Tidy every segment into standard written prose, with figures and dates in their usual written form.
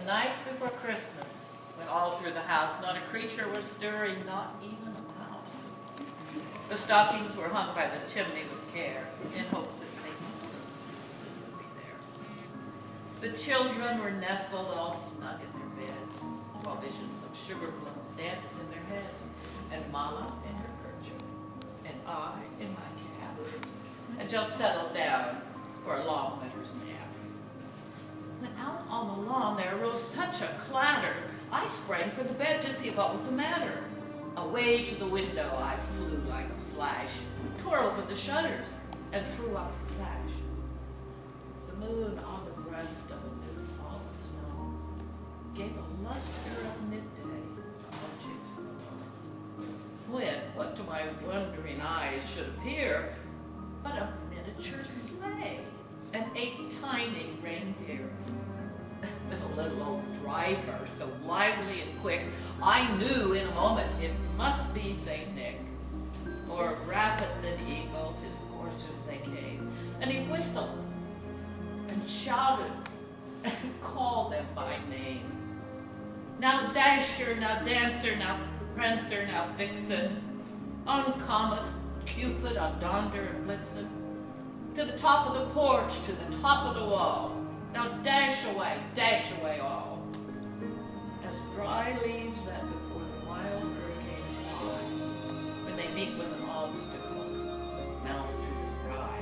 night before Christmas, when all through the house not a creature was stirring, not even a mouse. The stockings were hung by the chimney with care, in hopes that St. Nicholas would be there. The children were nestled all snug in their beds, while visions of sugar plums danced in their heads, and Mama in her kerchief, and I in my cap, and just settled down for a long winter's nap. When out on the lawn there arose such a clatter, I sprang for the bed to see what was the matter. Away to the window I flew like a flash, tore open the shutters, and threw out the sash. The moon on the breast of a new fallen snow gave a luster of midday to objects below. When, what to my wondering eyes should appear but a miniature sleigh and 8 tiny reindeer, with a little old driver so lively and quick, I knew in a moment it must be St. Nick. More rapid than eagles his coursers they came, and he whistled and shouted and called them by name. Now Dasher, now Dancer, now Prancer, now Vixen, on Comet, Cupid, on Donder and Blitzen, to the top of the porch, to the top of the wall. Now dash away all, as dry leaves that before the wild hurricane fly, when they meet with an obstacle, mount to the sky.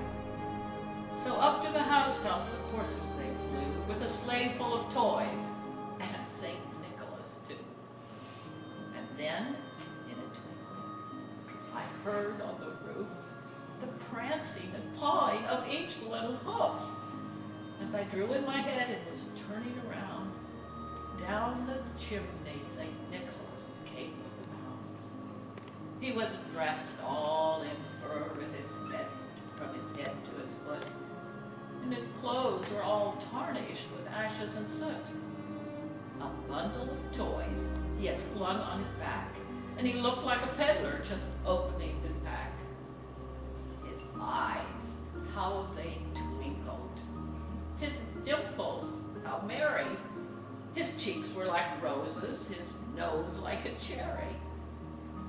So up to the housetop the coursers they flew, with a sleigh full of toys, and St. Nicholas too. And then, in a twinkling, I heard on the roof the prancing and pawing of each little hoof. As I drew in my head and was turning around, down the chimney St. Nicholas came with a bound. He was dressed all in fur with his head, from his head to his foot, and his clothes were all tarnished with ashes and soot. A bundle of toys he had flung on his back, and he looked like a peddler just opening his pack. His eyes, how they twinkled. His dimples, how merry. His cheeks were like roses, his nose like a cherry.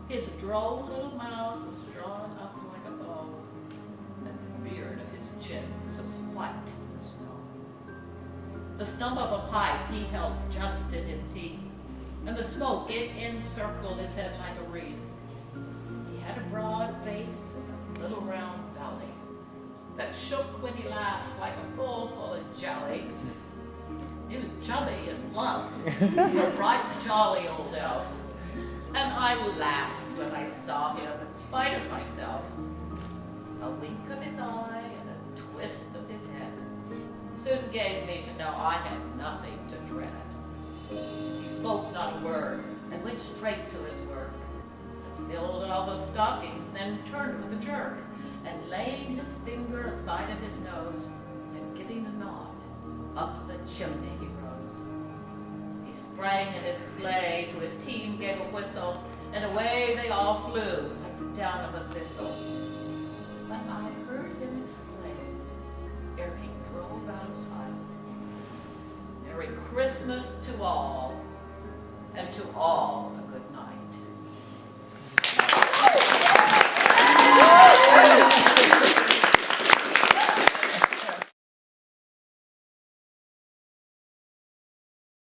His droll little mouth was drawn up like a bow, and the beard of his chin was as white as the snow. The stump of a pipe he held just in his teeth, and the smoke it encircled his head like a wreath. He had a broad face and a little round belly that shook when he laughed like a bowl full of jelly. He was chubby and plump, a bright, jolly old elf. And I laughed when I saw him in spite of myself. A wink of his eye and a twist of his head soon gave me to know I had nothing to dread. He spoke not a word and went straight to his work, and filled all the stockings, then turned with a jerk, and laying his finger aside of his nose, and giving a nod, up the chimney he rose. He sprang in his sleigh, to his team gave a whistle, and away they all flew at the down of a thistle. But I heard him exclaim, ere he drove out of sight, Merry Christmas to all, and to all the